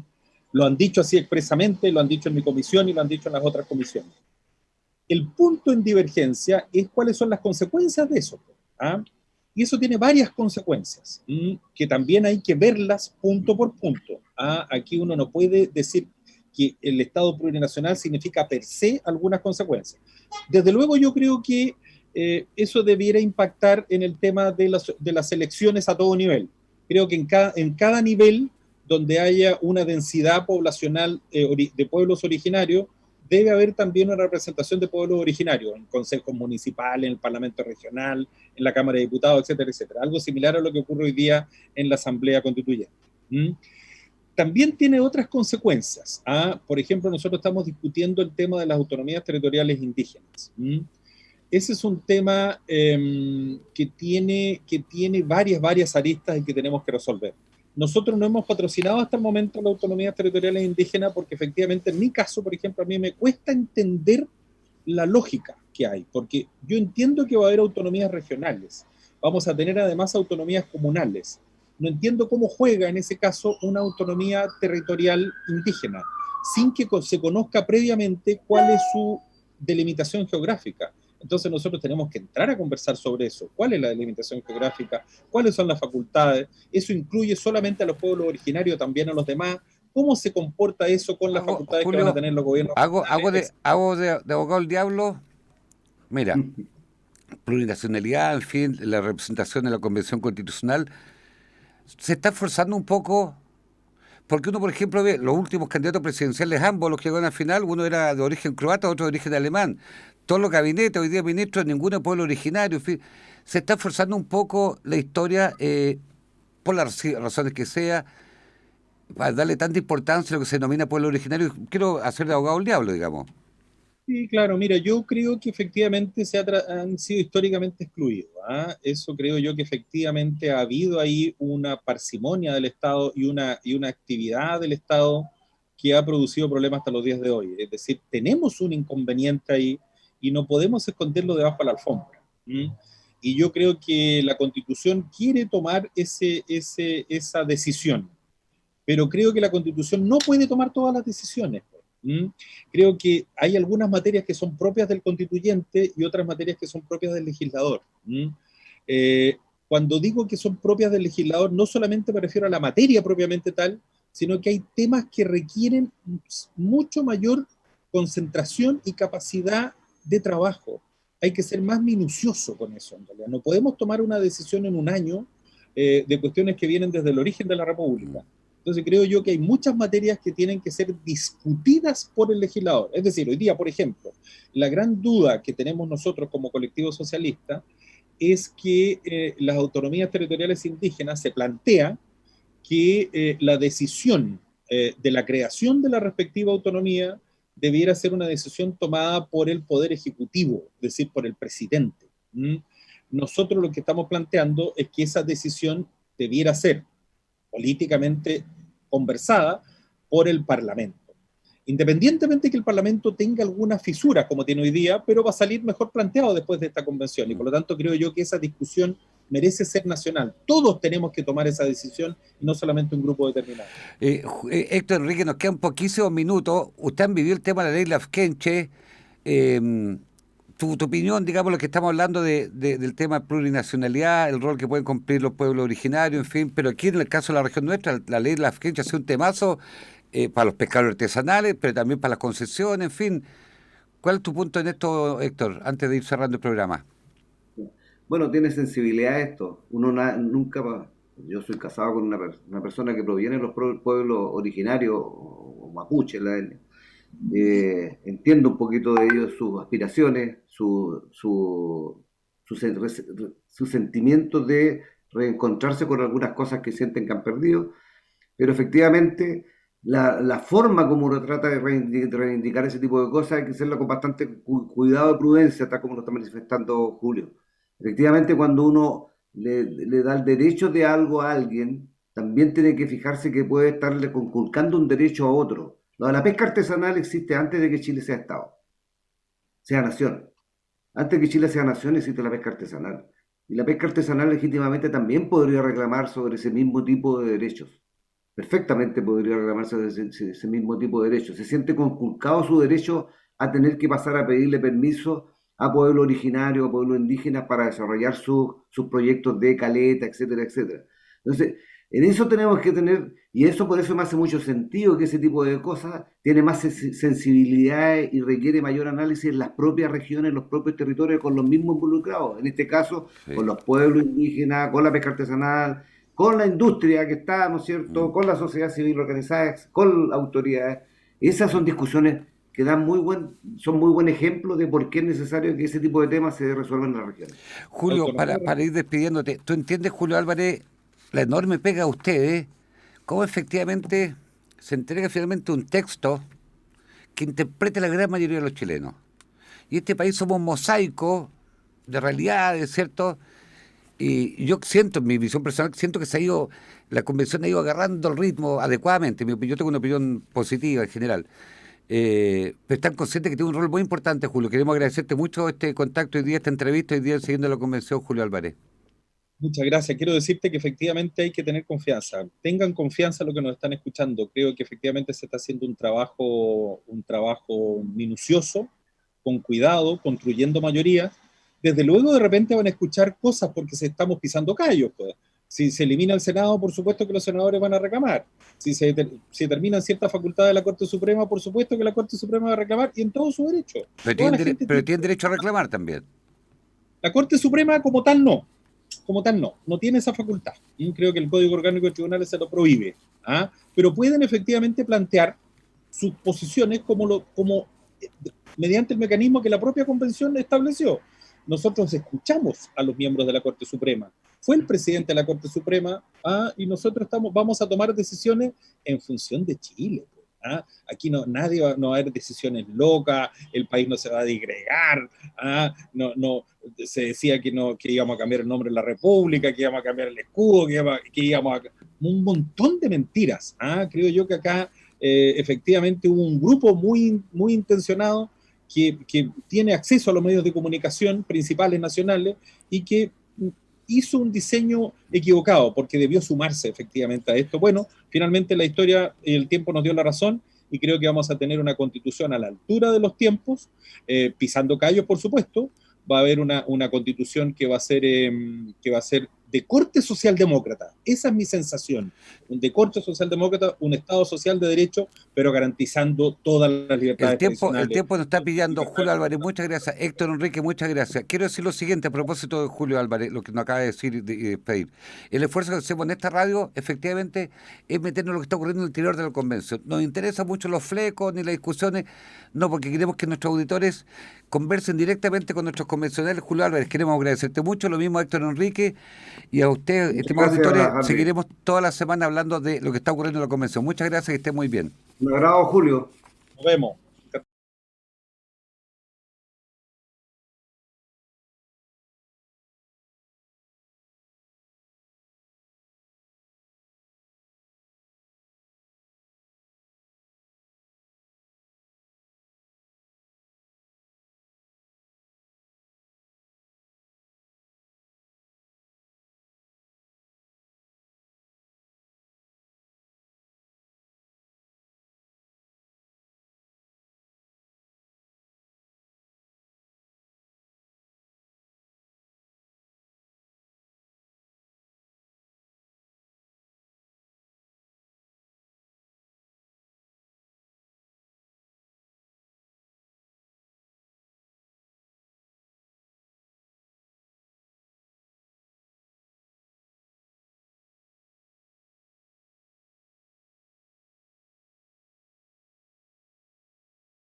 Lo han dicho así expresamente, lo han dicho en mi comisión y lo han dicho en las otras comisiones. El punto en divergencia es cuáles son las consecuencias de eso. ¿Ah? Y eso tiene varias consecuencias, que también hay que verlas punto por punto. ¿Ah? Aquí uno no puede decir que el Estado plurinacional significa per se algunas consecuencias. Desde luego yo creo que eso debiera impactar en el tema de las elecciones a todo nivel. Creo que en cada nivel donde haya una densidad poblacional de pueblos originarios, debe haber también una representación de pueblos originarios en consejos municipales, en el Parlamento regional, en la Cámara de Diputados, etcétera, etcétera. Algo similar a lo que ocurre hoy día en la Asamblea Constituyente. ¿Mm? También tiene otras consecuencias. ¿Ah? Por ejemplo, nosotros estamos discutiendo el tema de las autonomías territoriales indígenas. ¿Mm? Ese es un tema que tiene varias aristas y que tenemos que resolver. Nosotros no hemos patrocinado hasta el momento la autonomía territorial indígena porque efectivamente en mi caso, por ejemplo, a mí me cuesta entender la lógica que hay, porque yo entiendo que va a haber autonomías regionales, vamos a tener además autonomías comunales. No entiendo cómo juega en ese caso una autonomía territorial indígena, sin que se conozca previamente cuál es su delimitación geográfica. Entonces nosotros tenemos que entrar a conversar sobre eso. ¿Cuál es la delimitación geográfica? ¿Cuáles son las facultades? ¿Eso incluye solamente a los pueblos originarios, también a los demás? ¿Cómo se comporta eso con las facultades que van a Julio, tener los gobiernos hago regionales? de abogado del diablo. Mira, plurinacionalidad, en fin, la representación de la Convención Constitucional, se está esforzando un poco, porque uno, por ejemplo, ve los últimos candidatos presidenciales, ambos los que llegaron al final, uno era de origen croata, otro de origen alemán. Todos los gabinetes, hoy día ministros, ninguno pueblo originario, en fin. Se está esforzando un poco la historia, por las razones que sea, para darle tanta importancia a lo que se denomina pueblo originario. Quiero hacer de abogado del diablo, digamos. Sí, claro, mira, yo creo que efectivamente han sido históricamente excluidos. ¿Ah? Eso creo yo que efectivamente ha habido ahí una parsimonia del Estado y una actividad del Estado que ha producido problemas hasta los días de hoy. Es decir, tenemos un inconveniente ahí y no podemos esconderlo debajo de la alfombra. ¿Mm? Y yo creo que la Constitución quiere tomar esa decisión, pero creo que la Constitución no puede tomar todas las decisiones. ¿Mm? Creo que hay algunas materias que son propias del constituyente y otras materias que son propias del legislador. ¿Mm? Cuando digo que son propias del legislador, no solamente me refiero a la materia propiamente tal, sino que hay temas que requieren mucho mayor concentración y capacidad de trabajo. Hay que ser más minucioso con eso, en realidad. No podemos tomar una decisión en un año de cuestiones que vienen desde el origen de la República. Entonces creo yo que hay muchas materias que tienen que ser discutidas por el legislador. Es decir, hoy día, por ejemplo, la gran duda que tenemos nosotros como colectivo socialista es que las autonomías territoriales indígenas se plantea que la decisión de la creación de la respectiva autonomía debiera ser una decisión tomada por el Poder Ejecutivo, es decir, por el presidente. ¿Mm? Nosotros lo que estamos planteando es que esa decisión debiera ser políticamente conversada por el Parlamento. Independientemente que el Parlamento tenga algunas fisuras, como tiene hoy día, pero va a salir mejor planteado después de esta convención. Y por lo tanto creo yo que esa discusión merece ser nacional. Todos tenemos que tomar esa decisión y no solamente un grupo determinado. Héctor Enrique, nos quedan poquísimos minutos. Usted han vivido el tema de la ley Lafkenche. Tu opinión, digamos, lo que estamos hablando del tema de plurinacionalidad, el rol que pueden cumplir los pueblos originarios, en fin, pero aquí en el caso de la región nuestra, la ley de la Lafkenche ha sido un temazo para los pescadores artesanales, pero también para las concesiones, en fin. ¿Cuál es tu punto en esto, Héctor, antes de ir cerrando el programa? Bueno, tiene sensibilidad esto. Uno nunca, yo soy casado con una persona que proviene de los pueblos originarios o mapuche, entiendo un poquito de ellos, sus aspiraciones, su sentimiento de reencontrarse con algunas cosas que sienten que han perdido, pero efectivamente la forma como uno trata de reivindicar ese tipo de cosas hay que hacerlo con bastante cuidado y prudencia, tal como lo está manifestando Julio. Efectivamente, cuando uno le da el derecho de algo a alguien, también tiene que fijarse que puede estarle conculcando un derecho a otro. Lo de la pesca artesanal existe antes de que Chile sea Estado. sea nación. Antes que Chile sea nación existe la pesca artesanal. Y la pesca artesanal legítimamente también podría reclamar sobre ese mismo tipo de derechos. Perfectamente podría reclamarse de ese mismo tipo de derechos. Se siente conculcado su derecho a tener que pasar a pedirle permiso a pueblos originarios, a pueblos indígenas para desarrollar sus proyectos de caleta, etcétera, etcétera. Entonces, en eso tenemos que tener, y eso por eso me hace mucho sentido que ese tipo de cosas tiene más sensibilidad y requiere mayor análisis en las propias regiones, en los propios territorios, con los mismos involucrados. En este caso, con Sí. los pueblos indígenas, con la pesca artesanal, con la industria que está, ¿no es cierto?, Mm. con la sociedad civil organizada, con autoridades. Esas son discusiones que son muy buen ejemplo de por qué es necesario que ese tipo de temas se resuelvan en la región. Julio, Autonomía. para ir despidiéndote, ¿tú entiendes, Julio Álvarez, la enorme pega a ustedes? ¿Cómo efectivamente se entrega finalmente un texto que interprete la gran mayoría de los chilenos? Y este país somos un mosaico de realidades, ¿cierto? Y yo siento, en mi visión personal, siento que la convención ha ido agarrando el ritmo adecuadamente. Yo tengo una opinión positiva en general. Pero están conscientes que tiene un rol muy importante, Julio. Queremos agradecerte mucho este contacto hoy día, esta entrevista hoy día siguiendo la convención, Julio Álvarez. Muchas gracias. Quiero decirte que efectivamente hay que tener confianza. Tengan confianza en lo que nos están escuchando. Creo que efectivamente se está haciendo un trabajo minucioso, con cuidado, construyendo mayoría. Desde luego de repente van a escuchar cosas porque se estamos pisando callos, pues. Si se elimina el Senado, por supuesto que los senadores van a reclamar. Si terminan ciertas facultades de la Corte Suprema, por supuesto que la Corte Suprema va a reclamar y en todo su derecho. Toda la gente Pero tiene... tienen derecho a reclamar también. La Corte Suprema como tal no tiene esa facultad. Y creo que el Código Orgánico de Tribunales se lo prohíbe. ¿Ah? Pero pueden efectivamente plantear sus posiciones como mediante el mecanismo que la propia Convención estableció. Nosotros escuchamos a los miembros de la Corte Suprema. Fue el presidente de la Corte Suprema, y nosotros vamos a tomar decisiones en función de Chile. ¿Ah? Aquí no va a haber decisiones locas, el país no se va a disgregar, se decía que íbamos a cambiar el nombre de la República, que íbamos a cambiar el escudo, que íbamos a... Un montón de mentiras. Creo yo que acá efectivamente hubo un grupo muy, muy intencionado que tiene acceso a los medios de comunicación principales nacionales y que hizo un diseño equivocado porque debió sumarse efectivamente a esto. Bueno, finalmente la historia y el tiempo nos dio la razón y creo que vamos a tener una constitución a la altura de los tiempos, pisando callos, por supuesto. Va a haber una constitución que va a ser de corte socialdemócrata. Esa es mi sensación. De corte socialdemócrata, un Estado social de derecho, pero garantizando todas las libertades El tradicionales. tiempo nos está pillando. Julio Álvarez, muchas gracias. Héctor Enrique, muchas gracias. Quiero decir lo siguiente a propósito de Julio Álvarez, lo que nos acaba de decir y despedir. El esfuerzo que hacemos en esta radio, efectivamente, es meternos en lo que está ocurriendo en el interior de la convención. Nos interesan mucho los flecos ni las discusiones, no, porque queremos que nuestros auditores conversen directamente con nuestros convencionales. Julio Álvarez, queremos agradecerte mucho, lo mismo a Héctor Enrique y a usted, Muchas estimados gracias, auditores. Harvey. Seguiremos toda la semana hablando de lo que está ocurriendo en la convención. Muchas gracias y esté muy bien. Un agrado, Julio. Nos vemos.